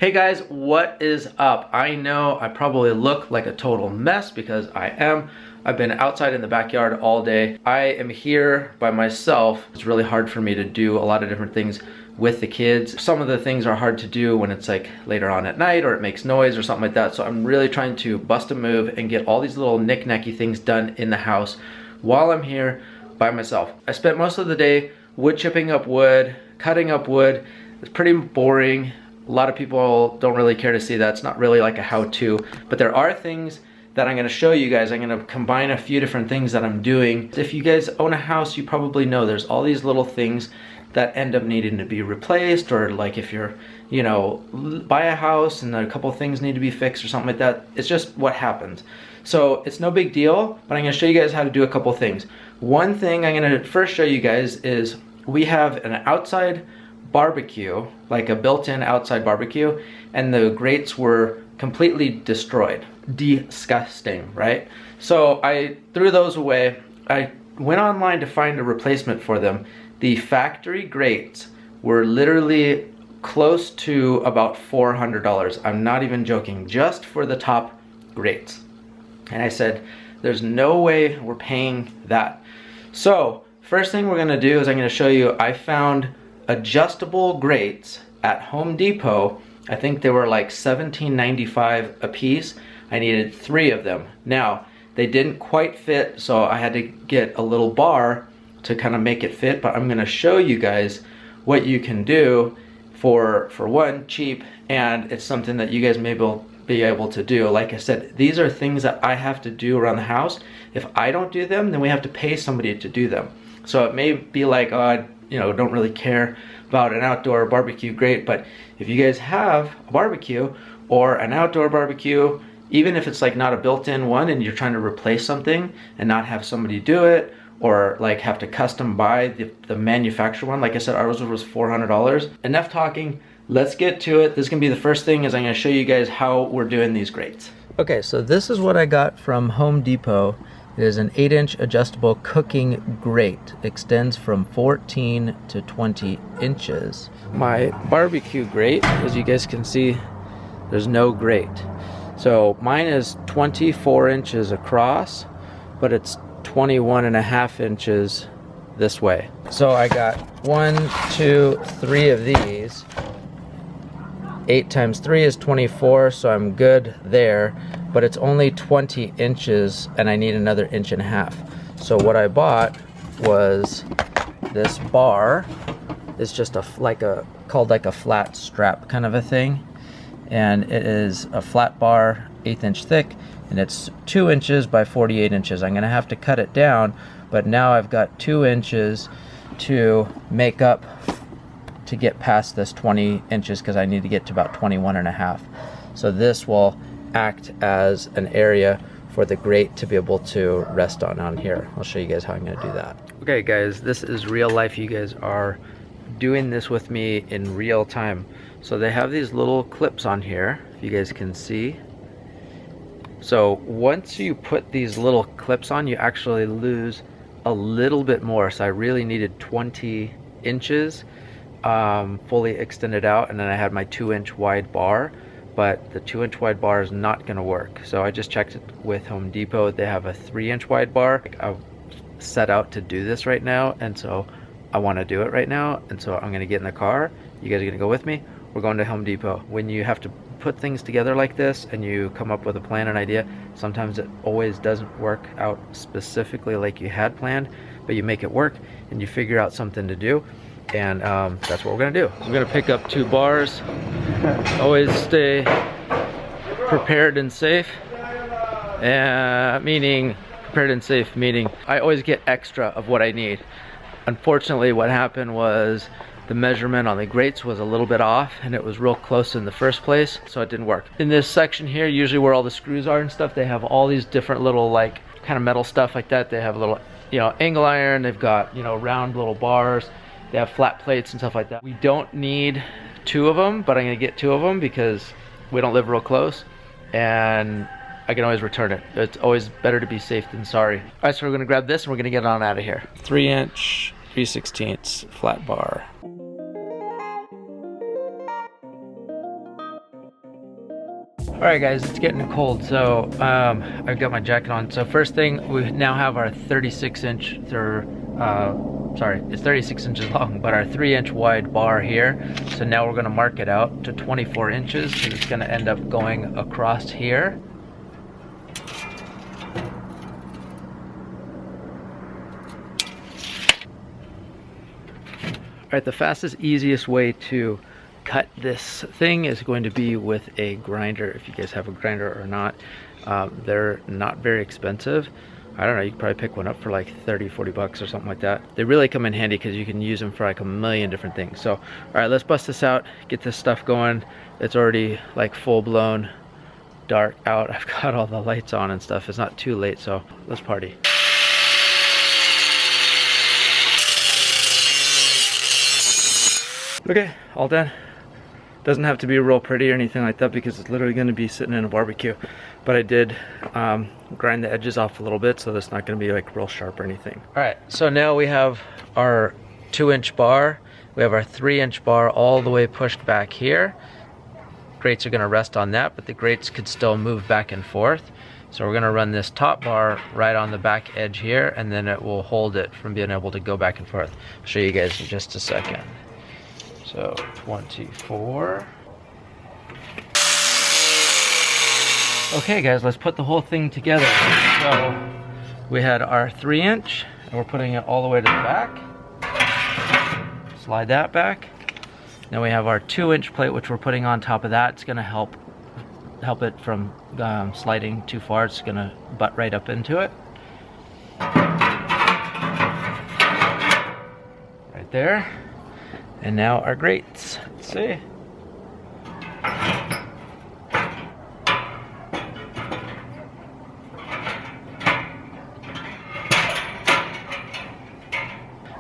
Hey guys, what is up? I know I probably look like a total mess because I am. I've been outside in the backyard all day. I am here by myself. It's really hard for me to do a lot of different things with the kids. Some of the things are hard to do when it's like later on at night or it makes noise or something like that. So I'm really trying to bust a move and get all these little knick-knacky things done in the house while I'm here by myself. I spent most of the day wood chipping up wood, cutting up wood. It's pretty boring. A lot of people don't really care to see that. It's not really like a how-to, but there are things that I'm gonna show you guys. I'm gonna combine a few different things that I'm doing. If you guys own a house, you probably know there's all these little things that end up needing to be replaced, or like if you're, you know, buy a house and a couple things need to be fixed or something like that. It's just what happens. So it's no big deal, but I'm gonna show you guys how to do a couple things. One thing I'm gonna first show you guys is we have an outside barbecue, like a built-in outside barbecue, and the grates were completely destroyed. Disgusting, right? So I threw those away. I went online to find a replacement for them. The factory grates were literally close to about $400. I'm not even joking, just for the top grates. And I said, there's no way we're paying that. So first thing we're gonna do is I'm gonna show you, I found adjustable grates at Home Depot. I think they were like $17.95 a piece. I needed 3 of them. Now, they didn't quite fit, so I had to get a little bar to kind of make it fit, but I'm gonna show you guys what you can do for one, cheap, and it's something that you guys may be able to do. Like I said, these are things that I have to do around the house. If I don't do them, then we have to pay somebody to do them. So it may be like, oh, you know, don't really care about an outdoor barbecue grate, but if you guys have a barbecue or an outdoor barbecue, even if it's like not a built-in one and you're trying to replace something and not have somebody do it, or like have to custom buy the manufacturer one, like I said, ours was $400. Enough talking, let's get to it. This is gonna be the first thing, is I'm gonna show you guys how we're doing these grates. Okay, so this is what I got from Home Depot. It is an 8-inch adjustable cooking grate. Extends from 14 to 20 inches. My barbecue grate, as you guys can see, there's no grate. So mine is 24 inches across, but it's 21.5 inches this way. So I got 1, 2, 3 of these. 8 times 3 is 24, so I'm good there. But it's only 20 inches and I need another 1.5 inches. So what I bought was this bar. It's just called like a flat strap kind of a thing. And it is a flat bar, 1/8 inch thick, and it's 2 inches by 48 inches. I'm gonna have to cut it down, but now I've got 2 inches to make up to get past this 20 inches because I need to get to about 21.5. So this will act as an area for the grate to be able to rest on here. I'll show you guys how I'm gonna do that. Okay guys, this is real life. You guys are doing this with me in real time. So they have these little clips on here, if you guys can see. So once you put these little clips on, you actually lose a little bit more. So I really needed 20 inches fully extended out, and then I had my 2-inch wide bar. But the 2-inch wide bar is not gonna work. So I just checked it with Home Depot. They have a 3-inch wide bar. I've set out to do this right now, and so I wanna do it right now. And so I'm gonna get in the car. You guys are gonna go with me. We're going to Home Depot. When you have to put things together like this and you come up with a plan and idea, sometimes it always doesn't work out specifically like you had planned, but you make it work and you figure out something to do. And that's what we're gonna do. So we're gonna pick up 2 bars. Always stay prepared and safe. Meaning I always get extra of what I need. Unfortunately, what happened was the measurement on the grates was a little bit off, and it was real close in the first place, so it didn't work. In this section here, usually where all the screws are and stuff, they have all these different little like kind of metal stuff like that. They have a little, you know, angle iron. They've got, you know, round little bars. They have flat plates and stuff like that. We don't need 2 of them, but I'm gonna get 2 of them because we don't live real close, and I can always return it. It's always better to be safe than sorry. All right, so we're gonna grab this and we're gonna get on out of here. 3-inch, 3/16 flat bar. Alright guys, it's getting cold, so I've got my jacket on. So first thing, we now have our 36-inch, sorry, it's 36 inches long, but our 3-inch wide bar here. So now we're going to mark it out to 24 inches, and it's going to end up going across here. Alright, the fastest, easiest way to cut this thing is going to be with a grinder, if you guys have a grinder or not. They're not very expensive. I don't know, you could probably pick one up for like 30-40 bucks or something like that. They really come in handy because you can use them for like a million different things. So all right, let's bust this out, get this stuff going. It's already like full-blown dark out. I've got all the lights on and stuff. It's not too late, so let's party. Okay, all done. Doesn't have to be real pretty or anything like that because it's literally going to be sitting in a barbecue. But I did grind the edges off a little bit, so it's not going to be like real sharp or anything. All right, so now we have our 2-inch bar. We have our 3-inch bar all the way pushed back here. Grates are going to rest on that, but the grates could still move back and forth. So we're going to run this top bar right on the back edge here, and then it will hold it from being able to go back and forth. I'll show you guys in just a second. So 24. Okay guys, let's put the whole thing together. So we had our 3-inch, and we're putting it all the way to the back. Slide that back. Now we have our 2-inch plate, which we're putting on top of that. It's gonna help it from sliding too far. It's gonna butt right up into it. Right there. And now our grates. Let's see.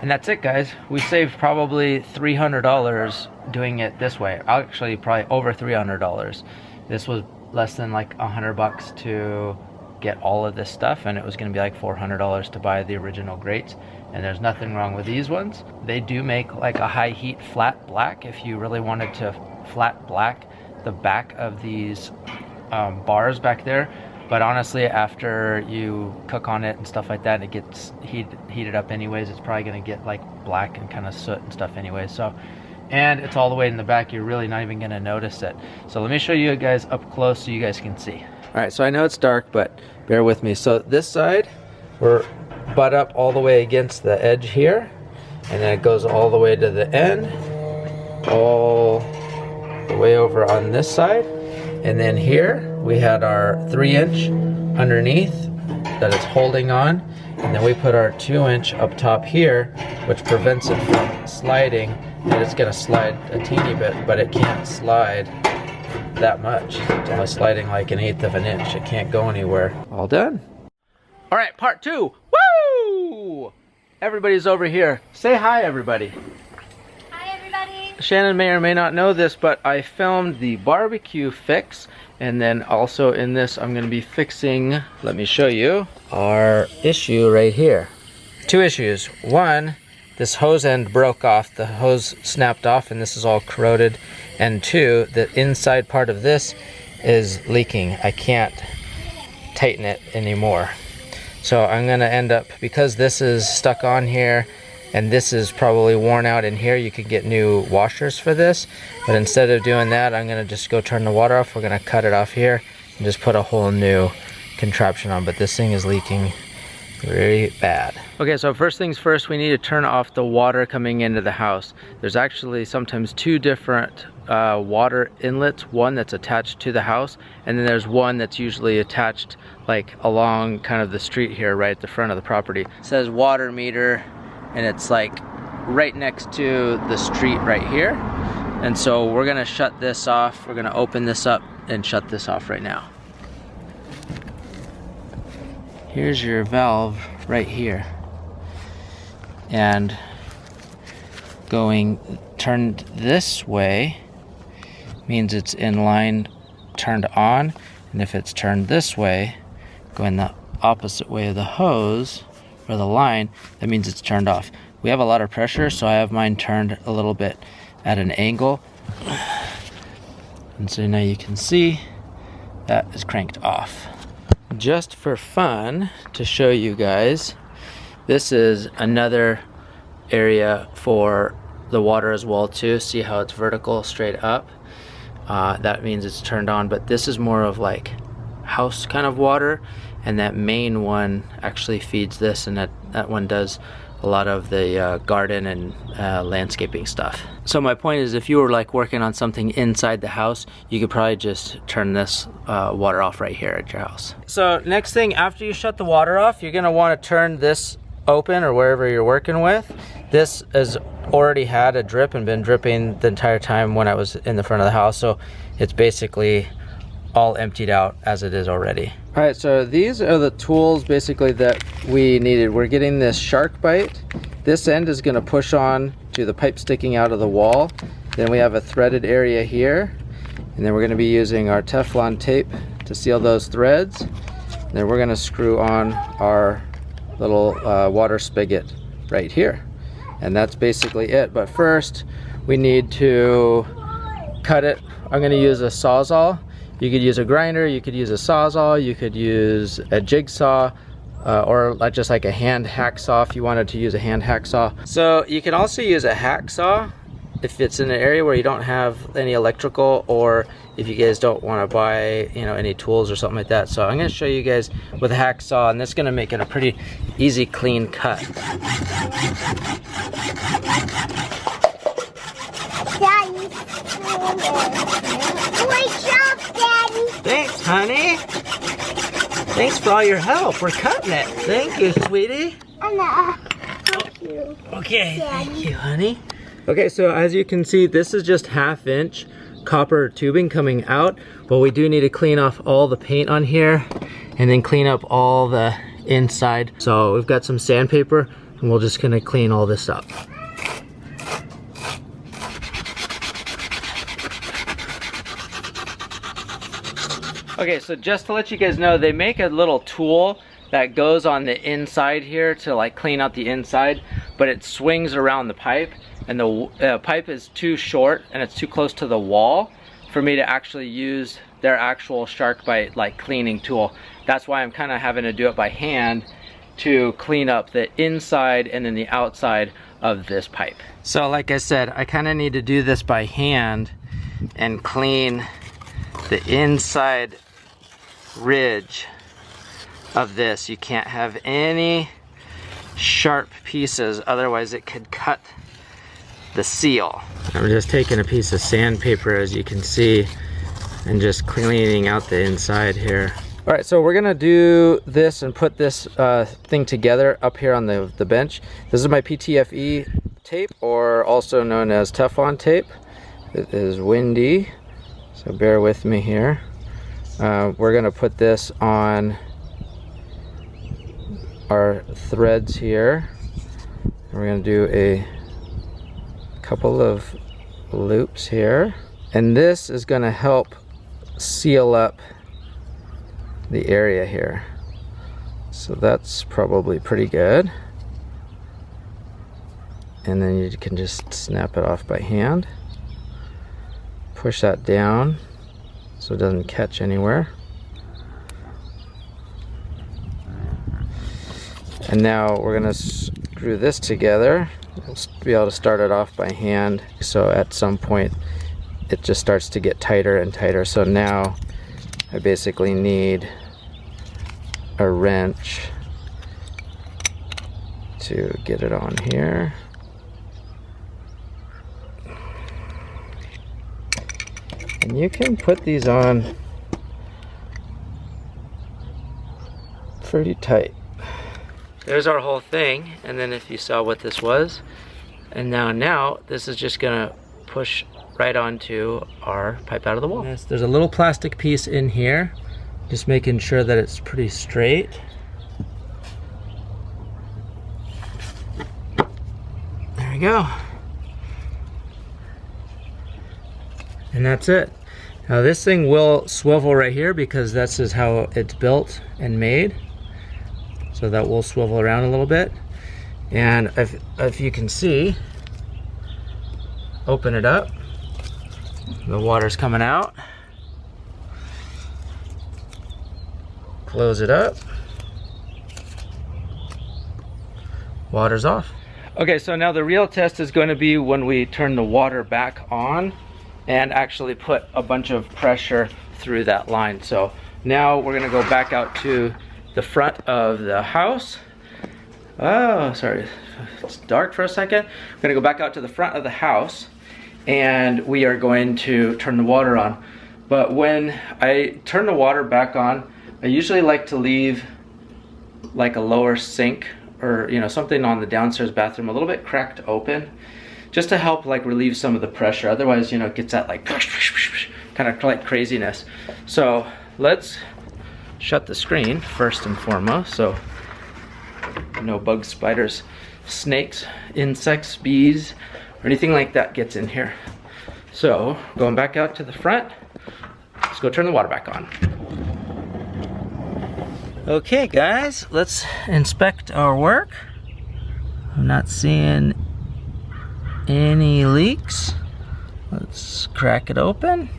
And that's it, guys. We saved probably $300 doing it this way. Actually, probably over $300. This was less than like 100 bucks to get all of this stuff, and it was going to be like $400 to buy the original grates. And there's nothing wrong with these ones. They do make like a high heat flat black if you really wanted to flat black the back of these bars back there. But honestly, after you cook on it and stuff like that, it gets heated up anyways. It's probably going to get like black and kind of soot and stuff anyway. So, and it's all the way in the back. You're really not even going to notice it. So let me show you guys up close so you guys can see. All right, so I know it's dark, but bear with me. So this side, we're butt up all the way against the edge here, and then it goes all the way to the end, all the way over on this side. And then here we had our 3-inch underneath that it's holding on, and then we put our 2-inch up top here, which prevents it from sliding. And it's gonna slide a teeny bit, but it can't slide that much. It's only sliding like 1/8 of an inch. It can't go anywhere. All done. All right, part 2. Woo! Everybody's over here. Say hi, everybody. Hi, everybody. Shannon may or may not know this, but I filmed the barbecue fix, and then also in this I'm going to be fixing, let me show you, our issue right here. 2 issues. One, this hose end broke off. The hose snapped off, and this is all corroded. And 2, the inside part of this is leaking. I can't tighten it anymore. So I'm going to end up, because this is stuck on here and this is probably worn out in here, you could get new washers for this. But instead of doing that, I'm going to just go turn the water off. We're going to cut it off here and just put a whole new contraption on. But this thing is leaking very bad. Okay, so first things first, we need to turn off the water coming into the house. There's actually sometimes 2 different water inlets, one that's attached to the house, and then there's one that's usually attached like along kind of the street here, right at the front of the property. It says water meter, and it's like right next to the street right here. And so we're gonna shut this off. We're gonna open this up and shut this off right now. Here's your valve right here, and going turned this way means it's in line, turned on, and if it's turned this way, going the opposite way of the hose or the line, that means it's turned off. We have a lot of pressure, so I have mine turned a little bit at an angle, and so now you can see that is cranked off. Just for fun, to show you guys, this is another area for the water as well too. See how it's vertical straight up? That means it's turned on, but this is more of like house kind of water, and that main one actually feeds this, and that one does a lot of the garden and landscaping stuff. So my point is, if you were like working on something inside the house, you could probably just turn this water off right here at your house. So next thing, after you shut the water off, you're gonna wanna turn this open, or wherever you're working with. This has already had a drip and been dripping the entire time when I was in the front of the house, so it's basically all emptied out as it is already. All right, so these are the tools basically that we needed. We're getting this shark bite. This end is gonna push on to the pipe sticking out of the wall. Then we have a threaded area here, and then we're gonna be using our Teflon tape to seal those threads. And then we're gonna screw on our little water spigot right here. And that's basically it. But first, we need to cut it. I'm gonna use a Sawzall. You could use a grinder, you could use a Sawzall, you could use a jigsaw, or just like a hand hacksaw if you wanted to use a hand hacksaw. So you can also use a hacksaw if it's in an area where you don't have any electrical, or if you guys don't want to buy, you know, any tools or something like that. So I'm going to show you guys with a hacksaw, and this is going to make it a pretty easy, clean cut. Daddy. Great job, Daddy. Thanks, honey. Thanks for all your help. We're cutting it. Thank you, sweetie. Thank you. Okay, Daddy. thank you, honey. Okay, so as you can see, this is just 1/2" copper tubing coming out, but we do need to clean off all the paint on here and then clean up all the inside. So we've got some sandpaper, and we're just gonna clean all this up. Okay, so just to let you guys know, they make a little tool that goes on the inside here to like clean out the inside, but it swings around the pipe, and the pipe is too short and it's too close to the wall for me to actually use their actual shark bite like cleaning tool. That's why I'm kind of having to do it by hand to clean up the inside and then the outside of this pipe. So like I said, I kind of need to do this by hand and clean the inside ridge of this. You can't have any sharp pieces, otherwise it could cut the seal. I'm just taking a piece of sandpaper, as you can see, and just cleaning out the inside here. All right, so we're gonna do this and put this thing together up here on the bench. This is my PTFE tape, or also known as Teflon tape. It is windy, so bear with me here. We're gonna put this on our threads here. We're gonna do a couple of loops here, and this is gonna help seal up the area here. So that's probably pretty good. And then you can just snap it off by hand. Push that down so it doesn't catch anywhere. And now we're gonna screw this together. We'll be able to start it off by hand. So at some point it just starts to get tighter and tighter. So now I basically need a wrench to get it on here. And you can put these on pretty tight. There's our whole thing, and then if you saw what this was, and now this is just gonna push right onto our pipe out of the wall. Yes, there's a little plastic piece in here, just making sure that it's pretty straight. There we go. And that's it. Now this thing will swivel right here because this is how it's built and made. So that will swivel around a little bit. And if you can see, open it up, the water's coming out. Close it up. Water's off. Okay, so now the real test is going to be when we turn the water back on and actually put a bunch of pressure through that line. So now we're gonna go back out to the front of the house. Oh, sorry, it's dark for a second. We're gonna go back out to the front of the house and we are going to turn the water on. But when I turn the water back on, I usually like to leave like a lower sink or something on the downstairs bathroom a little bit cracked open, just to help like relieve some of the pressure. Otherwise, it gets that like kind of like craziness. So let's shut the screen first and foremost, so no bugs, spiders, snakes, insects, bees, or anything like that gets in here. So going back out to the front, let's go turn the water back on. Okay guys, let's inspect our work. I'm not seeing any leaks. Let's crack it open.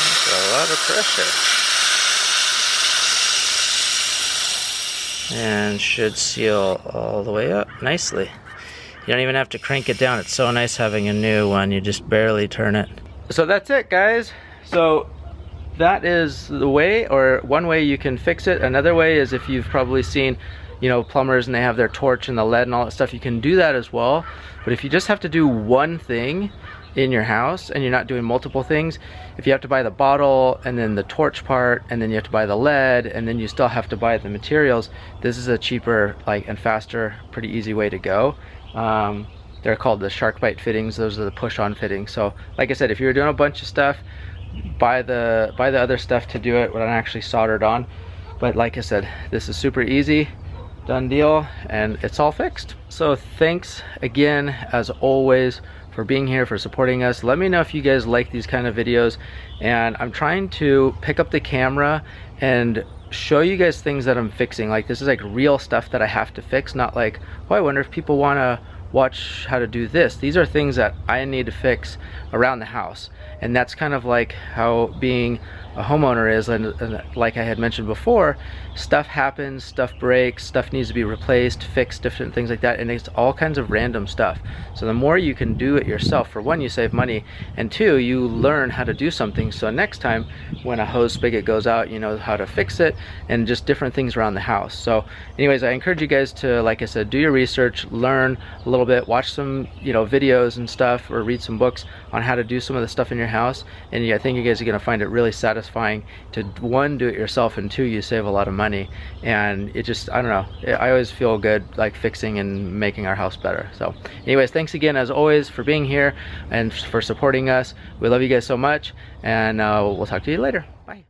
That's a lot of pressure. And should seal all the way up nicely. You don't even have to crank it down. It's so nice having a new one. You just barely turn it. So that's it, guys. So that is the way, or one way you can fix it. Another way is if you've probably seen, plumbers and they have their torch and the lead and all that stuff, you can do that as well. But if you just have to do one thing in your house and you're not doing multiple things, if you have to buy the bottle and then the torch part and then you have to buy the lead and then you still have to buy the materials, this is a cheaper and faster, pretty easy way to go. They're called the shark bite fittings. Those are the push-on fittings. So like I said, if you're doing a bunch of stuff, buy the other stuff to do it when I actually soldered on. But like I said, this is super easy, done deal, and it's all fixed. So thanks again, as always, for being here, for supporting us. Let me know if you guys like these kind of videos, and I'm trying to pick up the camera and show you guys things that I'm fixing. Like, this is like real stuff that I have to fix, not like, oh, I wonder if people want to watch how to do this. These are things that I need to fix around the house, and that's kind of like how being a homeowner is. And like I had mentioned before, stuff happens, stuff breaks, stuff needs to be replaced, fixed, different things like that, and it's all kinds of random stuff. So the more you can do it yourself, for one, you save money, and two, you learn how to do something. So next time when a hose spigot goes out, you know how to fix it, and just different things around the house. So anyways, I encourage you guys to, like I said, do your research, learn a little bit, watch some videos and stuff, or read some books on how to do some of the stuff in your house. And I think you guys are going to find it really satisfying to, one, do it yourself, and two, you save a lot of money. And it just, I don't know, I always feel good like fixing and making our house better. So anyways, thanks again as always for being here and for supporting us. We love you guys so much, and we'll talk to you later. Bye.